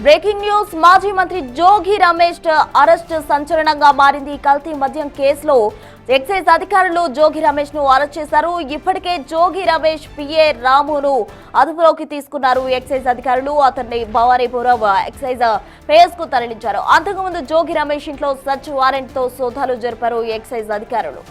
Breaking news మాజీ మంత్రి Jogi Ramesh arrest సంచలనంగా మారింది. కల్తీ మద్యం కేసులో ఎక్సైజ్ అధికారులు జోగి రమేష్ ను అరెస్ట్ చేశారు. ఇప్పటికే జోగి రమేష్ పిఏ రామును అదుపులోకి తీసుకున్నారు ఎక్సైజ్ అధికారులు. అతన్ని భవానీపురం ఎక్సైజ్ పేస్ కు తరలించారు. అంతకుముందు జోగి రమేష్ ఇంట్లో సర్చ్ వారెంట్ తో సోదాలు జరిపారు ఎక్సైజ్ అధికారులు.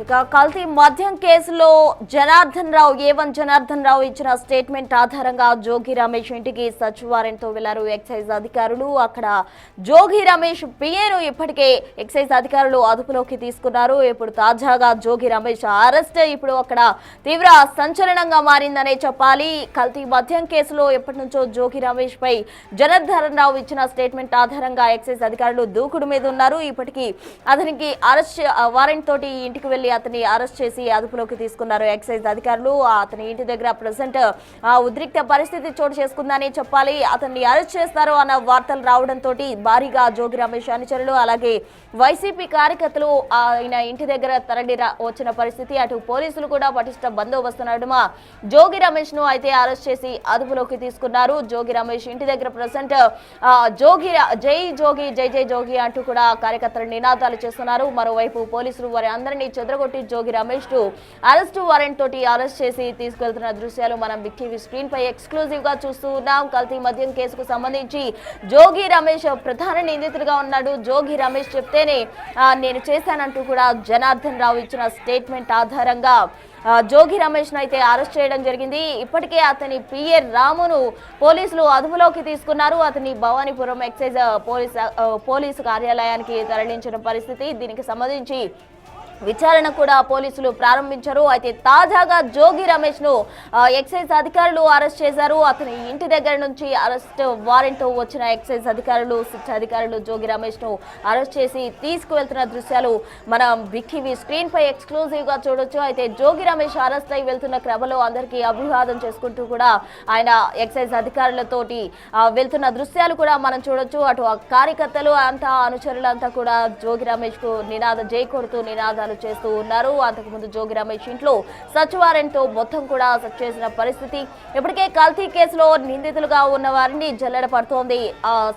ఇక కల్తీ మద్యం కేసులో జనార్దన్ రావు ఇచ్చిన స్టేట్మెంట్ ఆధారంగా జోగి రమేష్ ఇంటికి సర్చ్ వారెంట్ తో వెళ్లారు ఎక్సైజ్ అధికారులు. అక్కడ జోగి రమేష్ పిఏను ఇప్పటికే ఎక్సైజ్ అధికారులు అదుపులోకి తీసుకున్నారు. ఇప్పుడు తాజాగా జోగి రమేష్ అరెస్ట్ ఇప్పుడు అక్కడ తీవ్ర సంచలనంగా మారిందనే చెప్పాలి. కల్తీ మద్యం కేసులో ఎప్పటి నుంచో జోగి రమేష్ పై జనార్దన్ రావు ఇచ్చిన స్టేట్మెంట్ ఆధారంగా ఎక్సైజ్ అధికారులు దూకుడు మీద ఉన్నారు. ఇప్పటికీ అతనికి అరెస్ట్ వారెంట్ తోటి ఇంటికి వెళ్లి అతన్ని అరెస్ట్ చేసి అదుపులోకి తీసుకున్నారు ఎక్సైజ్ అధికారులు. అతని ఇంటి దగ్గర ప్రెసెంట్ ఉద్రిక్త పరిస్థితి చోటు చేసుకుందని చెప్పాలి. అతన్ని అరెస్ట్ చేస్తారు అన్న వార్తలు రావడంతో భారీగా జోగి రమేష్ అనుచరులు అలాగే వైసీపీ కార్యకర్తలు ఆయన ఇంటి దగ్గర తరలి వచ్చిన పరిస్థితి. అటు పోలీసులు కూడా పటిష్ట బందోబస్తు నడుమ జోగి రమేష్ ను అయితే అరెస్ట్ చేసి అదుపులోకి తీసుకున్నారు. జోగి రమేష్ ఇంటి దగ్గర ప్రెసెంట్ జై జోగి జై జై జోగి అంటూ కూడా కార్యకర్తలు నినాదాలు చేస్తున్నారు. మరోవైపు పోలీసులు వారి అందరినీ చెదరగొట్టి జోగి రమేష్ ను అరెస్టు వారెంట్ తోటి అరెస్ట్ చేసి తీసుకెళ్తున్న దృశ్యాలు మనం బిగ్ టీవీ స్క్రీన్ పై ఎక్స్క్లూజివ్ గా చూస్తూ ఉన్నాం. కల్తీ మద్యం కేసుకు సంబంధించి జోగి రమేష్ ప్రధాన నిందితుడిగా ఉన్నాడు. జోగి రమేష్ చెప్తేనే నేను చేశానంటూ కూడా జనార్దన్ రావు ఇచ్చిన స్టేట్మెంట్ ఆధారంగా జోగి రమేష్ ను అయితే అరెస్ట్ చేయడం జరిగింది. ఇప్పటికే అతని పిఏ రామును పోలీసులు అదుపులోకి తీసుకున్నారు. అతని భవానీపురం ఎక్సైజ్ పోలీసు కార్యాలయానికి తరలించిన పరిస్థితి. దీనికి సంబంధించి విచారణ కూడా పోలీసులు ప్రారంభించారు. అయితే తాజాగా జోగి రమేష్ ను ఎక్సైజ్ అధికారులు అరెస్ట్ చేశారు. అతని ఇంటి దగ్గర నుంచి అరెస్ట్ వారెంట్ వచ్చిన ఎక్సైజ్ అధికారులు జోగి రమేష్ ను అరెస్ట్ చేసి తీసుకువెళ్తున్న దృశ్యాలు మనం బిగ్ టీవీ స్క్రీన్ పై ఎక్స్క్లూజివ్ గా చూడొచ్చు. అయితే జోగి రమేష్ అరెస్ట్ అయి వెళ్తున్న క్రమంలో అందరికీ అభివాదం చేసుకుంటూ కూడా ఆయన ఎక్సైజ్ అధికారులతోటి వెళ్తున్న దృశ్యాలు కూడా మనం చూడొచ్చు. అటు కార్యకర్తలు అంతా అనుచరులంతా కూడా జోగి రమేష్ కు జై కొడుతూ నినాదాలు చేస్తూ ఉన్నారు. అంతకుముందు జోగి రమేష్ ఇంట్లో సర్చ్ వారెంట్ తో మొత్తం కూడా సెర్చ్ చేసిన పరిస్థితి. ఇప్పటికే కల్తీ కేసులో నిందితులుగా ఉన్న వారిని జల్లెడ పడుతోంది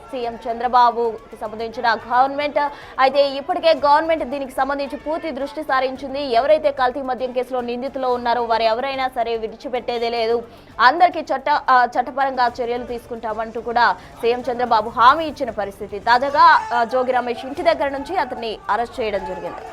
సీఎం చంద్రబాబుకి సంబంధించిన గవర్నమెంట్. అయితే ఇప్పటికే గవర్నమెంట్ దీనికి సంబంధించి పూర్తి దృష్టి సారించింది. ఎవరైతే కల్తీ మద్యం కేసులో నిందితులు ఉన్నారో వారు ఎవరైనా సరే విడిచిపెట్టేదే లేదు, అందరికీ చట్టపరంగా చర్యలు తీసుకుంటామంటూ కూడా సీఎం చంద్రబాబు హామీ ఇచ్చిన పరిస్థితి. తాజాగా జోగి రమేష్ ఇంటి దగ్గర నుంచి అతన్ని అరెస్ట్ చేయడం జరిగింది.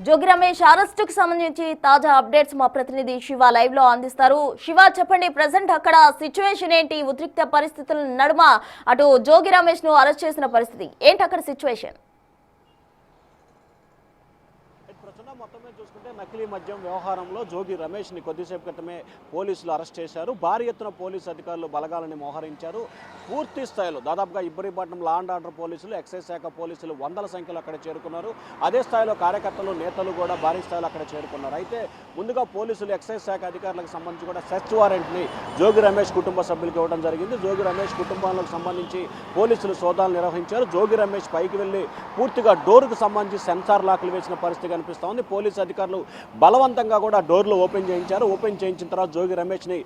జోగి రమేష్ అరెస్టుకు సంబంధించి తాజా అప్డేట్స్ మా ప్రతినిధి శివ లైవ్ లో అందిస్తారు. శివ, చెప్పండి, ప్రెసెంట్ అక్కడ సిచ్యువేషన్ ఏంటి? ఉద్రిక్త పరిస్థితుల నడుమ అటు జోగి రమేష్ ను అరెస్ట్ చేసిన పరిస్థితి ఏంటి అక్కడ సిచ్యువేషన్? మొత్తం మీద చూసుకుంటే నకిలీ మద్యం వ్యవహారంలో జోగి రమేష్ని కొద్దిసేపు క్రితమే పోలీసులు అరెస్ట్ చేశారు. భారీ ఎత్తున పోలీసు అధికారులు బలగాలని మోహరించారు. పూర్తి స్థాయిలో దాదాపుగా ఇబ్రహీంపట్నం లా అండ్ ఆర్డర్ పోలీసులు, ఎక్సైజ్ శాఖ పోలీసులు వందల సంఖ్యలో అక్కడ చేరుకున్నారు. అదే స్థాయిలో కార్యకర్తలు, నేతలు కూడా భారీ స్థాయిలో అక్కడ చేరుకున్నారు. అయితే ముందుగా పోలీసులు, ఎక్సైజ్ శాఖ అధికారులకు సంబంధించి కూడా సెర్చ్ వారెంట్ని జోగి రమేష్ కుటుంబ సభ్యులకు ఇవ్వడం జరిగింది. జోగి రమేష్ కుటుంబాలకు సంబంధించి పోలీసులు సోదాలు నిర్వహించారు. జోగి రమేష్ పైకి వెళ్ళి పూర్తిగా డోర్కు సంబంధించి సెన్సార్ లాక్లు వేసిన పరిస్థితి కనిపిస్తోంది. పోలీసు అధికారులు బలవంతంగా కూడా డోర్లు ఓపెన్ చేయించారు. ఓపెన్ చేయించిన తర్వాత జోగి రమేష్ని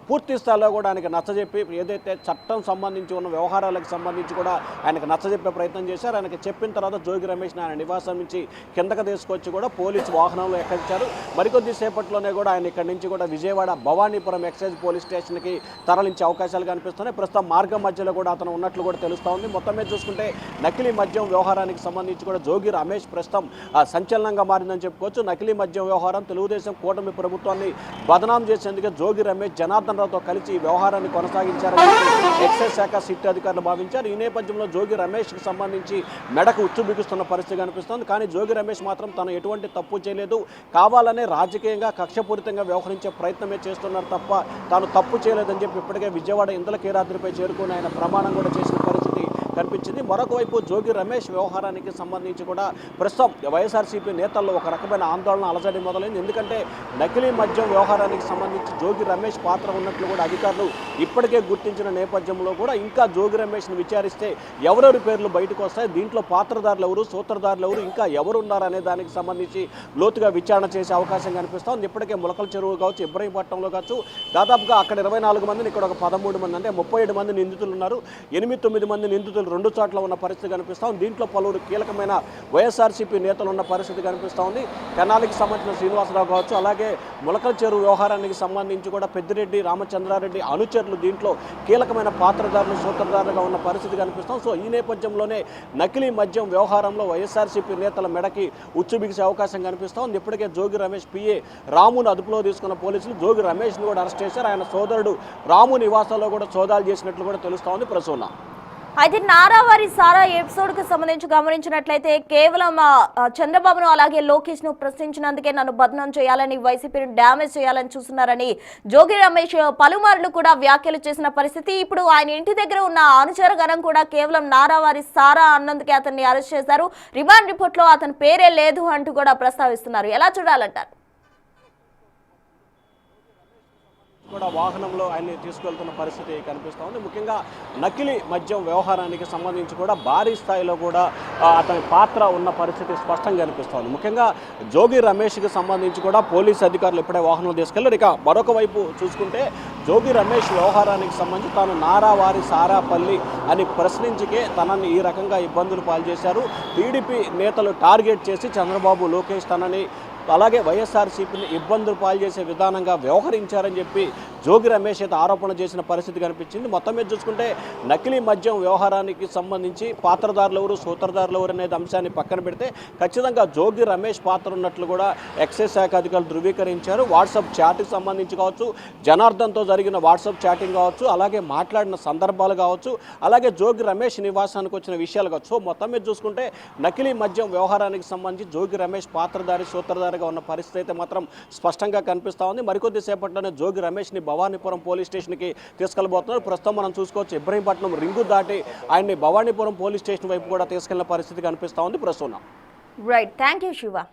పూర్తి స్థాయిలో కూడా ఆయనకు నచ్చజెప్పి ఏదైతే చట్టం సంబంధించి ఉన్న వ్యవహారాలకు సంబంధించి కూడా ఆయనకు నచ్చజెప్పే ప్రయత్నం చేశారు. ఆయనకు చెప్పిన తర్వాత జోగి రమేష్ని ఆయన నివాసం నుంచి కిందకు తీసుకొచ్చి కూడా పోలీసు వాహనంలో ఎక్కించారు. మరికొద్ది సేపట్లోనే కూడా ఆయన ఇక్కడి నుంచి కూడా విజయవాడ భవానీపురం ఎక్సైజ్ పోలీస్ స్టేషన్కి తరలించే అవకాశాలు కనిపిస్తున్నాయి. ప్రస్తుతం మార్గం మధ్యలో కూడా అతను ఉన్నట్లు కూడా తెలుస్తూ ఉంది. మొత్తం మీద చూసుకుంటే నకిలీ మద్యం వ్యవహారానికి సంబంధించి కూడా జోగి రమేష్ ప్రస్తుతం సంచలనంగా మారిందని చెప్పుకోవచ్చు. చూసుకోవచ్చు. నకిలీ మద్యం వ్యవహారం తెలుగుదేశం కూటమి ప్రభుత్వాన్ని బదనాం చేసేందుకే జోగి రమేష్ జనార్దన్ రావుతో కలిసి ఈ వ్యవహారాన్ని కొనసాగించారని ఎక్సైజ్ శాఖ సిట్ అధికారులు భావించారు. ఈ నేపథ్యంలో జోగి రమేష్కి సంబంధించి మెడకు ఉచ్చు బిగుస్తున్న పరిస్థితి కనిపిస్తోంది. కానీ జోగి రమేష్ మాత్రం తను ఎటువంటి తప్పు చేయలేదు, కావాలనే రాజకీయంగా కక్షపూరితంగా వ్యవహరించే ప్రయత్నమే చేస్తున్నారు తప్ప తాను తప్పు చేయలేదని చెప్పి ఇప్పటికే విజయవాడ ఇంద్రకీలాద్రిపై చేరుకుని ఆయన ప్రమాణం కూడా చేసిన పరిస్థితి కనిపించింది. మరొక వైపు జోగి రమేష్ వ్యవహారానికి సంబంధించి కూడా ప్రస్తుతం వైఎస్ఆర్సీపీ నేతల్లో ఒక రకమైన ఆందోళన అలజడి మొదలైంది. ఎందుకంటే నకిలీ మద్యం వ్యవహారానికి సంబంధించి జోగి రమేష్ పాత్ర ఉన్నట్లు కూడా అధికారులు ఇప్పటికే గుర్తించిన నేపథ్యంలో కూడా ఇంకా జోగి రమేష్ను విచారిస్తే ఎవరెవరి పేర్లు బయటకు వస్తాయి, దీంట్లో పాత్రదారులు ఎవరు, సూత్రధారులు ఎవరు, ఇంకా ఎవరు ఉన్నారనే దానికి సంబంధించి లోతుగా విచారణ చేసే అవకాశం కనిపిస్తోంది. ఇప్పటికే ములకల చెరువు కావచ్చు, ఇబ్రహీంపట్నంలో కావచ్చు, దాదాపుగా అక్కడ 24 మందిని, ఇక్కడ ఒక 13 మంది, అంటే 37 మంది నిందితులు ఉన్నారు. 8-9 మంది నిందితులు 2 చోట్ల ఉన్న పరిస్థితి కనిపిస్తూ ఉంది. దీంట్లో పలువురు కీలకమైన వైఎస్ఆర్సీపీ నేతలు ఉన్న పరిస్థితి కనిపిస్తూ ఉంది. తెనాలికి సంబంధించిన శ్రీనివాసరావు కావచ్చు, అలాగే ములకల చెరువు వ్యవహారానికి సంబంధించి కూడా పెద్దిరెడ్డి రామచంద్రారెడ్డి అనుచరులు దీంట్లో కీలకమైన పాత్రదారులు, సూత్రధారులుగా ఉన్న పరిస్థితి కనిపిస్తాం. సో ఈ నేపథ్యంలోనే నకిలీ మద్యం వ్యవహారంలో వైఎస్ఆర్సీపీ నేతల మెడకి ఉచ్చు బిగిసే అవకాశం కనిపిస్తూ ఉంది. ఇప్పటికే జోగి రమేష్ పిఏ రామును అదుపులో తీసుకున్న పోలీసులు జోగి రమేష్ను కూడా అరెస్ట్ చేశారు. ఆయన సోదరుడు రాము నివాసాల్లో కూడా సోదాలు చేసినట్లు కూడా తెలుస్తూ ఉంది. ప్రసూన, అయితే నారావారి సారా ఎపిసోడ్ కు సంబంధించి గమనించినట్లయితే కేవలం చంద్రబాబును అలాగే లోకేష్ ను ప్రశ్నించినందుకే నన్ను బదనాం చేయాలని, వైసీపీని డ్యామేజ్ చేయాలని చూస్తున్నారని జోగి రమేష్ పలుమార్లు కూడా వ్యాఖ్యలు చేసిన పరిస్థితి. ఇప్పుడు ఆయన ఇంటి దగ్గర ఉన్న అనుచర గణం కూడా కేవలం నారావారి సారా అన్నందుకే అతన్ని అరెస్ట్ చేశారు. రిమాండ్ రిపోర్ట్ లో అతని పేరే లేదు అంటూ కూడా ప్రస్తావిస్తున్నారు. ఎలా చూడాలంటారు? కూడా వాహనంలో ఆయన్ని తీసుకెళ్తున్న పరిస్థితి కనిపిస్తూ ఉంది. ముఖ్యంగా నకిలీ మద్యం వ్యవహారానికి సంబంధించి కూడా భారీ స్థాయిలో కూడా అతని పాత్ర ఉన్న పరిస్థితి స్పష్టంగా కనిపిస్తోంది. ముఖ్యంగా జోగి రమేష్కి సంబంధించి కూడా పోలీసు అధికారులు ఇప్పుడే వాహనం తీసుకెళ్లారు. ఇక మరొక వైపు చూసుకుంటే జోగి రమేష్ వ్యవహారానికి సంబంధించి తాను నారావారి సారాపల్లి అని ప్రశ్నించికే తనని ఈ రకంగా ఇబ్బందులు పాల్చేశారు. టీడీపీ నేతలు టార్గెట్ చేసి చంద్రబాబు, లోకేష్ తనని అలాగే వైఎస్ఆర్సీపీని ఇబ్బందులు పాల్చేసే విధానంగా వ్యవహరించారని చెప్పి జోగి రమేష్ అయితే ఆరోపణ చేసిన పరిస్థితి కనిపించింది. మొత్తం మీద చూసుకుంటే నకిలీ మద్యం వ్యవహారానికి సంబంధించి పాత్రదారులు ఎవరు, సూత్రధారులు ఎవరు అనేది అంశాన్ని పక్కన పెడితే ఖచ్చితంగా జోగి రమేష్ పాత్ర ఉన్నట్లు కూడా ఎక్సైజ్ శాఖ అధికారులు ధృవీకరించారు. వాట్సాప్ చాట్కి సంబంధించి కావచ్చు, జనార్దన్తో జరిగిన వాట్సాప్ చాటింగ్ కావచ్చు, అలాగే మాట్లాడిన సందర్భాలు కావచ్చు, అలాగే జోగి రమేష్ నివాసానికి వచ్చిన విషయాలు కావచ్చు. సో మొత్తం మీద చూసుకుంటే నకిలీ మద్యం వ్యవహారానికి సంబంధించి జోగి రమేష్ పాత్రధారి, సూత్రధారిగా ఉన్న పరిస్థితి అయితే మాత్రం స్పష్టంగా కనిపిస్తూ ఉంది. మరికొద్ది సేపట్లోనే జోగి రమేష్ని భవానీపురం పోలీస్ స్టేషన్కి తీసుకెళ్లబోతున్నారు. ప్రస్తుతం మనం చూసుకోవచ్చు ఇబ్రహీంపట్నం రింగు దాటి ఆయన్ని భవానీపురం పోలీస్ స్టేషన్ వైపు కూడా తీసుకెళ్లిన పరిస్థితి కనిపిస్తూ ఉంది. ప్రస్తుతం రైట్, థ్యాంక్ యూ శివ.